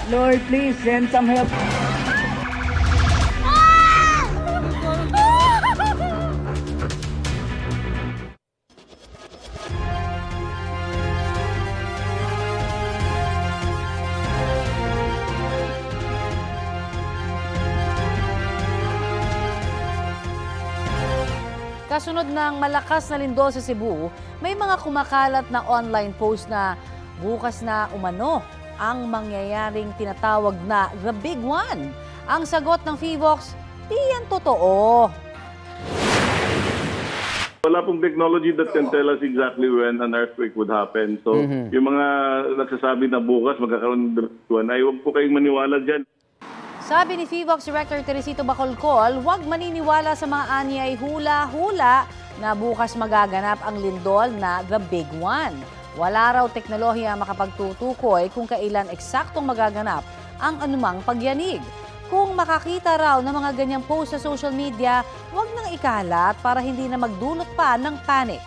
Lord, please send some help. Kasunod ng malakas na lindol sa Cebu, may mga kumakalat na online post na bukas na umano ang mangyayaring tinatawag na The Big One. Ang sagot ng FIVOX, di yan totoo. Wala pong technology that can tell us exactly when an earthquake would happen. So, yung mga nagsasabi na bukas magkakaroon ng The Big One, ay huwag po kayong maniwala dyan. Sabi ni FIVOX Director Teresito Bacolcol, huwag maniniwala sa mga anyay hula-hula na bukas magaganap ang lindol na The Big One. Wala raw teknolohiya makapagtutukoy kung kailan eksaktong magaganap ang anumang pagyanig. Kung makakita raw ng mga ganyang post sa social media, huwag nang ikalat para hindi na magdulot pa ng panic.